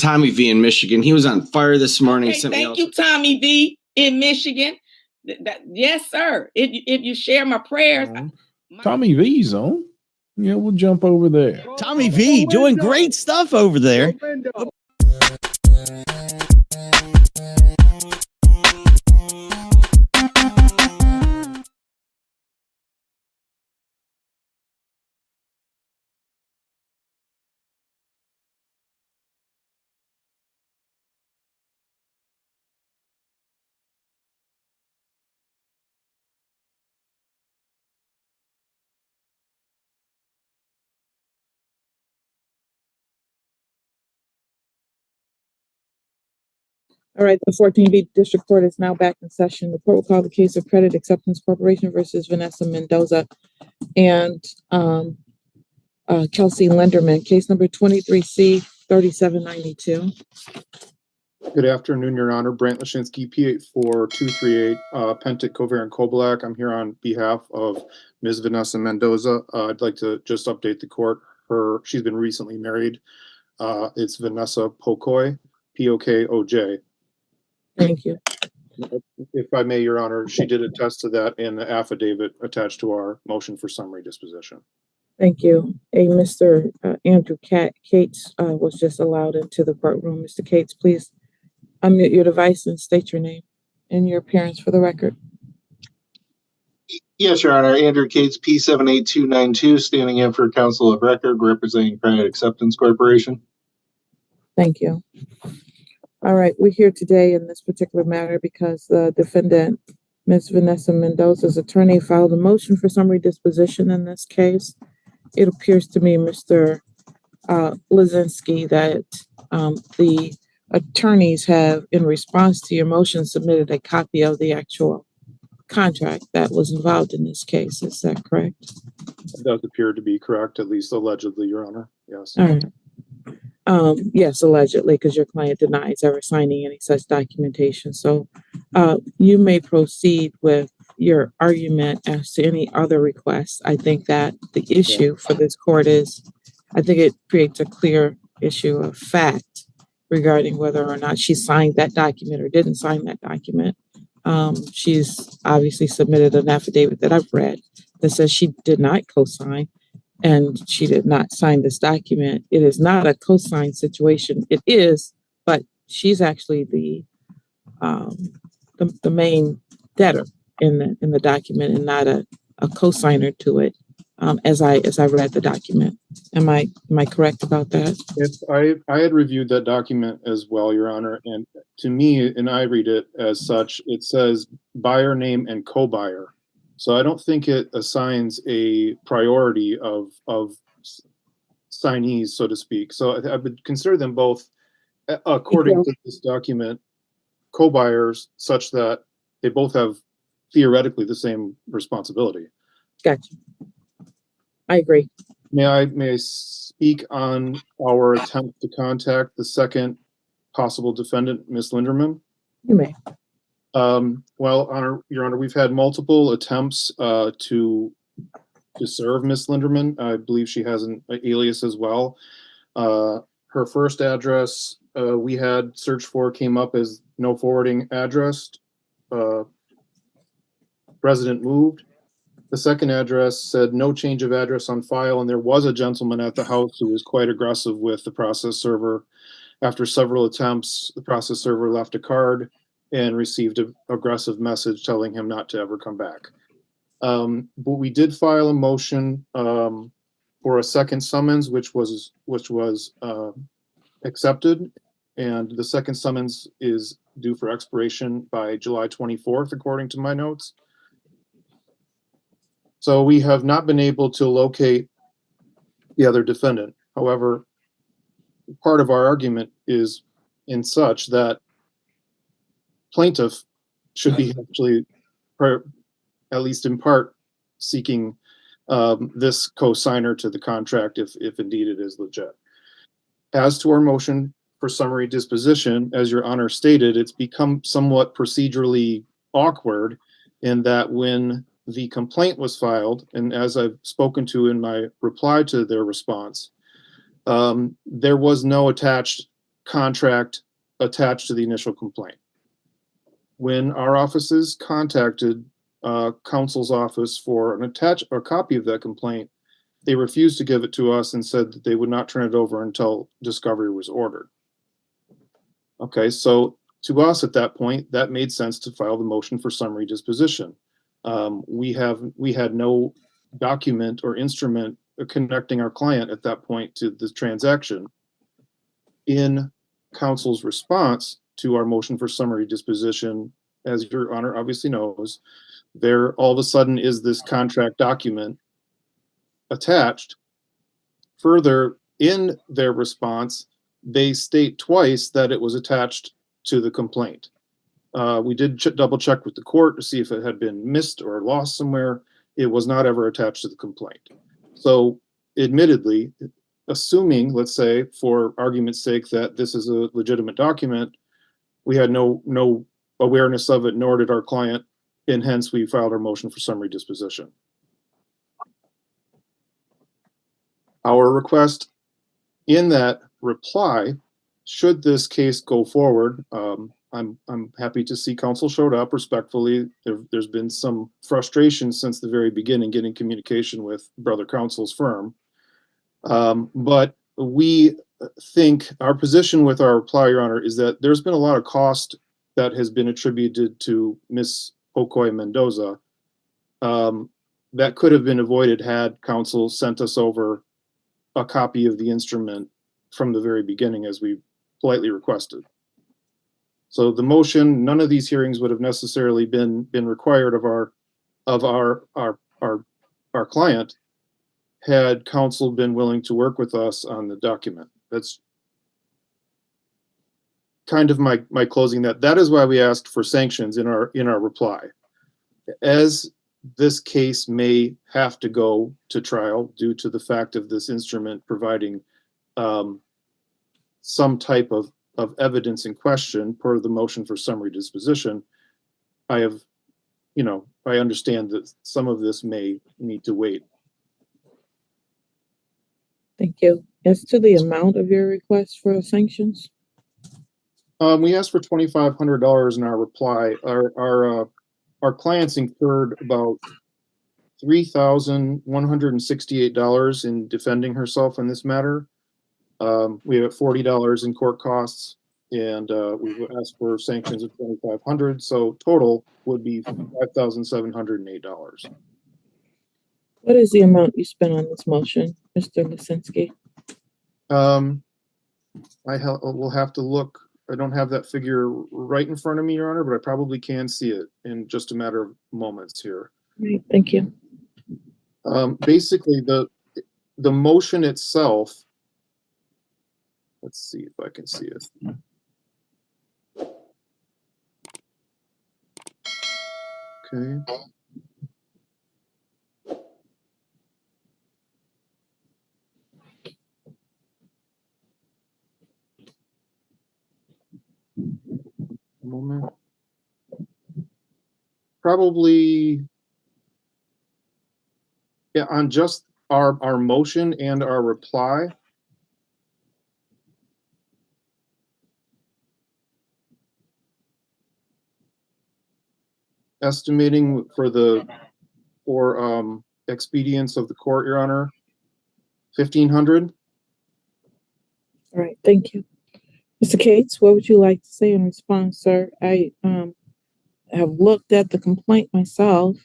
Tommy V in Michigan. He was on fire this morning. Okay, thank you, Tommy V in Michigan. Yes, sir. If you share my prayers. Tommy V's on. Yeah, we'll jump over there. Tommy V doing great stuff over there. All right, the 14B District Court is now back in session. The court will call the case of Credit Acceptance Corporation versus Vanessa Mendoza and Kelsey Lenderman, case number 23C 3792. Good afternoon, Your Honor. Brant Lashinsky, P84238, Pentic, Cover, and Kobalak. I'm here on behalf of Ms. Vanessa Mendoza. I'd like to just update the court. She's been recently married. It's Vanessa Pokoy, P-O-K-O-J. Thank you. If I may, Your Honor, she did attest to that in the affidavit attached to our motion for summary disposition. Thank you. Mr. Andrew Cates was just allowed into the courtroom. Mr. Cates, please unmute your device and state your name and your appearance for the record. Yes, Your Honor. Andrew Cates, P78292, standing in for counsel of record, representing Credit Acceptance Corporation. Thank you. All right, we're here today in this particular matter because the defendant, Ms. Vanessa Mendoza's attorney, filed a motion for summary disposition in this case. It appears to me, Mr. Lazinski, that the attorneys have, in response to your motion, submitted a copy of the actual contract that was involved in this case. Is that correct? It does appear to be correct, at least allegedly, Your Honor. Yes. All right. Yes, allegedly, because your client denies ever signing any such documentation. So you may proceed with your argument as to any other requests. I think that the issue for this court is, I think it creates a clear issue of fact regarding whether or not she signed that document or didn't sign that document. She's obviously submitted an affidavit that I've read that says she did not co-sign and she did not sign this document. It is not a co-sign situation. It is, but she's actually the main debtor in the document and not a co-signer to it. As I read the document, am I correct about that? Yes, I had reviewed that document as well, Your Honor, and to me, and I read it as such, it says buyer name and co-buyer. So I don't think it assigns a priority of signees, so to speak. So I would consider them both, according to this document, co-buyers, such that they both have theoretically the same responsibility. Gotcha. I agree. May I speak on our attempt to contact the second possible defendant, Ms. Linderman? You may. Well, Your Honor, we've had multiple attempts to serve Ms. Linderman. I believe she has an alias as well. Her first address we had searched for came up as no forwarding address. Resident moved. The second address said no change of address on file, and there was a gentleman at the house who was quite aggressive with the process server. After several attempts, the process server left a card and received an aggressive message telling him not to ever come back. But we did file a motion for a second summons, which was accepted, and the second summons is due for expiration by July 24th, according to my notes. So we have not been able to locate the other defendant. However, part of our argument is in such that plaintiff should be actually, at least in part, seeking this co-signer to the contract if indeed it is legit. As to our motion for summary disposition, as Your Honor stated, it's become somewhat procedurally awkward in that when the complaint was filed, and as I've spoken to in my reply to their response, there was no attached contract attached to the initial complaint. When our offices contacted counsel's office for a copy of that complaint, they refused to give it to us and said that they would not turn it over until discovery was ordered. Okay, so to us at that point, that made sense to file the motion for summary disposition. We had no document or instrument connecting our client at that point to the transaction. In counsel's response to our motion for summary disposition, as your honor obviously knows, there all of a sudden is this contract document attached. Further, in their response, they state twice that it was attached to the complaint. We did double check with the court to see if it had been missed or lost somewhere. It was not ever attached to the complaint. So admittedly, assuming, let's say, for argument's sake, that this is a legitimate document, we had no awareness of it, nor did our client, and hence we filed our motion for summary disposition. Our request in that reply, should this case go forward, I'm happy to see counsel showed up respectfully. There's been some frustration since the very beginning getting communication with brother counsel's firm. But we think our position with our reply, Your Honor, is that there's been a lot of cost that has been attributed to Ms. Okoye Mendoza that could have been avoided had counsel sent us over a copy of the instrument from the very beginning, as we politely requested. So the motion, none of these hearings would have necessarily been required of our client had counsel been willing to work with us on the document. That's kind of my closing. That is why we asked for sanctions in our reply. As this case may have to go to trial due to the fact of this instrument providing some type of evidence in question per the motion for summary disposition, I understand that some of this may need to wait. Thank you. As to the amount of your request for sanctions? We asked for $2,500 in our reply. Our clients incurred about $3,168 in defending herself in this matter. We have $40 in court costs, and we asked for sanctions of $2,500. So total would be $5,708. What is the amount you spent on this motion, Mr. Lisinski? We'll have to look. I don't have that figure right in front of me, Your Honor, but I probably can see it in just a matter of moments here. Right, thank you. Basically, the motion itself. Let's see if I can see it. Okay. A moment. Probably, yeah, on just our motion and our reply. Estimating for expedience of the court, Your Honor, $1,500. All right, thank you. Mr. Cates, what would you like to say in response, sir? I have looked at the complaint myself.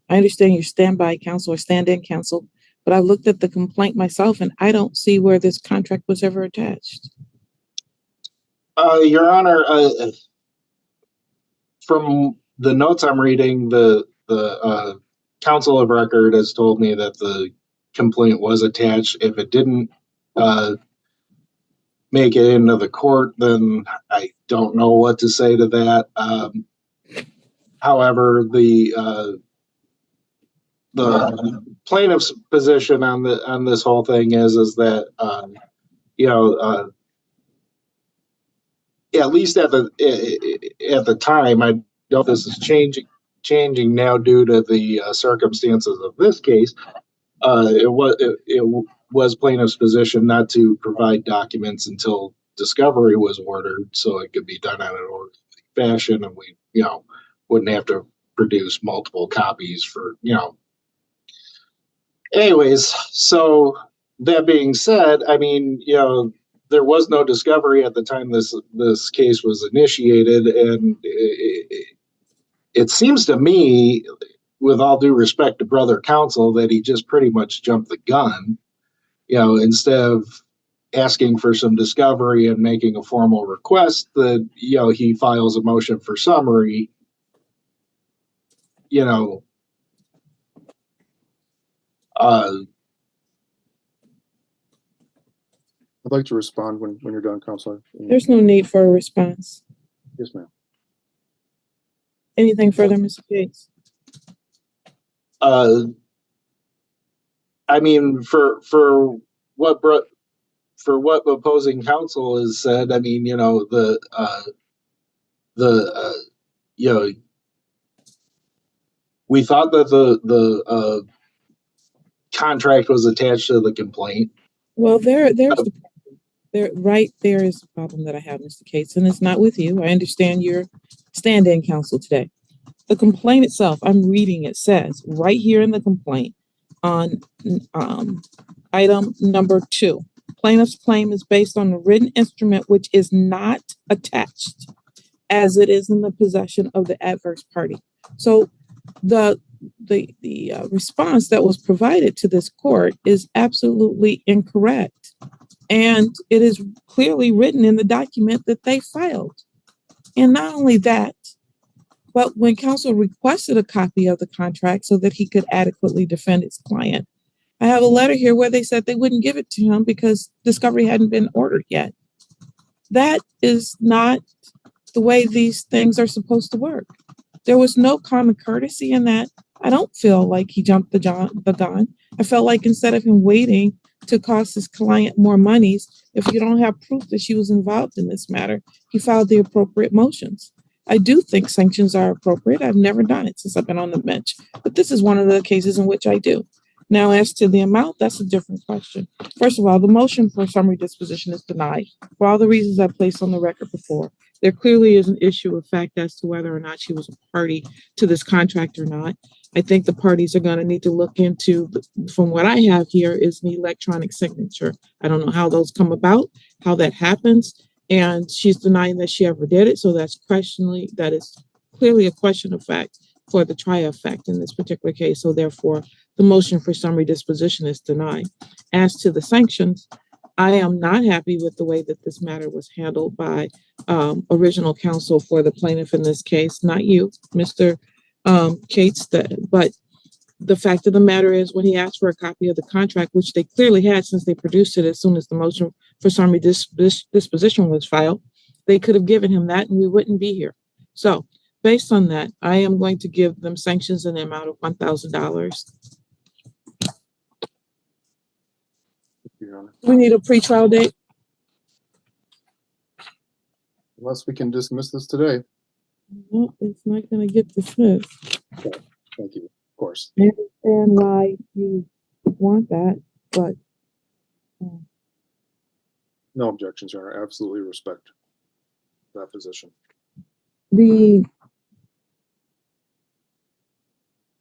I understand you're standby counsel or stand-in counsel, but I looked at the complaint myself and I don't see where this contract was ever attached. Your Honor, from the notes I'm reading, the counsel of record has told me that the complaint was attached. If it didn't make it into the court, then I don't know what to say to that. However, the plaintiff's position on this whole thing is that at least at the time, I know this is changing now due to the circumstances of this case. It was plaintiff's position not to provide documents until discovery was ordered so it could be done in an orderly fashion, and we, wouldn't have to produce multiple copies for, Anyways, so that being said, I mean, there was no discovery at the time this case was initiated, and it seems to me, with all due respect to brother counsel, that he just pretty much jumped the gun. Instead of asking for some discovery and making a formal request, that he files a motion for summary. I'd like to respond when you're done, Counselor. There's no need for a response. Yes, ma'am. Anything further, Mr. Gates? I mean, for what opposing counsel has said, I mean, we thought that the contract was attached to the complaint. Well, there's the problem. There is the problem that I have, Mr. Cates, and it's not with you. I understand your stand-in counsel today. The complaint itself, I'm reading it, says right here in the complaint on item number 2, plaintiff's claim is based on a written instrument which is not attached as it is in the possession of the adverse party. So the response that was provided to this court is absolutely incorrect. And it is clearly written in the document that they filed. And not only that, but when counsel requested a copy of the contract so that he could adequately defend his client, I have a letter here where they said they wouldn't give it to him because discovery hadn't been ordered yet. That is not the way these things are supposed to work. There was no common courtesy in that. I don't feel like he jumped the gun. I felt like instead of him waiting to cost his client more monies, if you don't have proof that she was involved in this matter, he filed the appropriate motions. I do think sanctions are appropriate. I've never done it since I've been on the bench, but this is one of the cases in which I do. Now, as to the amount, that's a different question. First of all, the motion for summary disposition is denied for all the reasons I placed on the record before. There clearly is an issue of fact as to whether or not she was a party to this contract or not. I think the parties are going to need to look into, from what I have here, is an electronic signature. I don't know how those come about, how that happens, and she's denying that she ever did it. So that is clearly a question of fact for the trial effect in this particular case. So therefore, the motion for summary disposition is denied. As to the sanctions, I am not happy with the way that this matter was handled by original counsel for the plaintiff in this case, not you, Mr. Cates, but the fact of the matter is when he asked for a copy of the contract, which they clearly had since they produced it as soon as the motion for summary disposition was filed, they could have given him that and we wouldn't be here. So based on that, I am going to give them sanctions in the amount of $1,000. We need a pretrial date. Unless we can dismiss this today. No, it's not going to get dismissed. Okay. Thank you. Of course. I understand why you want that, but No objections, Your Honor. Absolutely respect that position.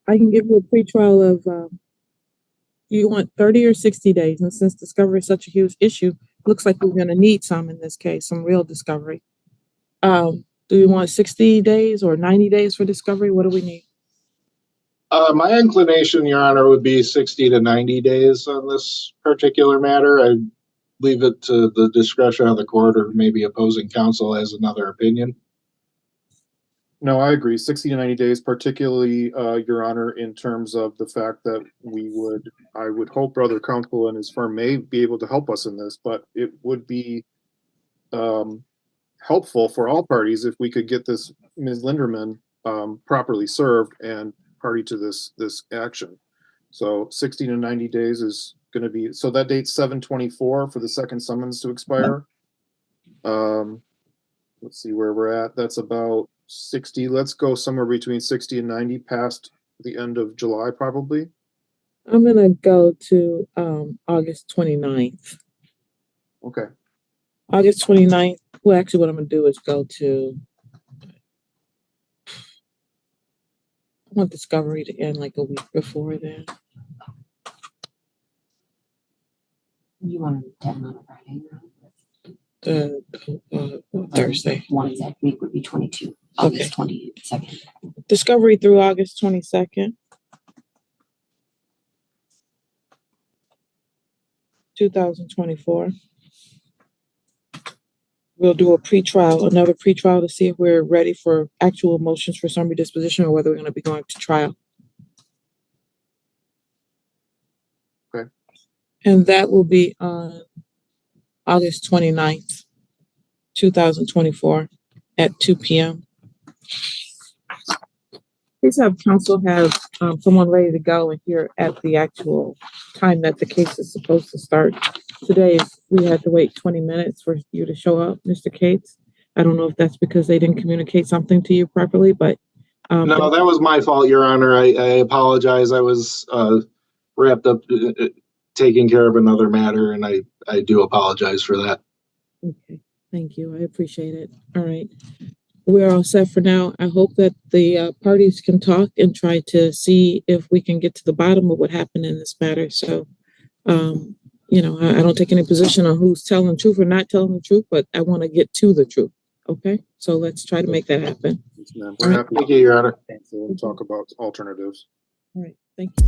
I can give you a pretrial of you want 30 or 60 days, and since discovery is such a huge issue, looks like we're going to need some in this case, some real discovery. Do you want 60 days or 90 days for discovery? What do we need? My inclination, Your Honor, would be 60 to 90 days on this particular matter. I leave it to the discretion of the court, or maybe opposing counsel has another opinion. No, I agree. 60 to 90 days, particularly, Your Honor, in terms of the fact that I would hope brother counsel and his firm may be able to help us in this, but it would be helpful for all parties if we could get this Ms. Linderman properly served and party to this action. So 60 to 90 days is going to be, so that date's 7/24 for the second summons to expire. Let's see where we're at. That's about 60. Let's go somewhere between 60 and 90 past the end of July, probably. I'm going to go to August 29th. Okay. August 29th. Well, actually, what I'm gonna do is go to. I want discovery to end like a week before then. You want to have on a Friday? Thursday. One exact week would be 22, Okay. August 22nd. Discovery through August 22nd. 2024. We'll do another pretrial to see if we're ready for actual motions for summary disposition or whether we're going to be going to trial. Okay. And that will be on August 29th, 2024 at 2 p.m. Please have counsel have someone ready to go and here at the actual time that the case is supposed to start. Today, we had to wait 20 minutes for you to show up, Mr. Cates. I don't know if that's because they didn't communicate something to you properly, but. No, that was my fault, Your Honor. I apologize. I was wrapped up taking care of another matter, and I do apologize for that. Okay, thank you. I appreciate it. All right. We're all set for now. I hope that the parties can talk and try to see if we can get to the bottom of what happened in this matter. So, I don't take any position on who's telling the truth or not telling the truth, but I want to get to the truth. Okay, so let's try to make that happen. Yes, ma'am. We're happy Thank you, Your Honor. to talk about alternatives. All right, thank you.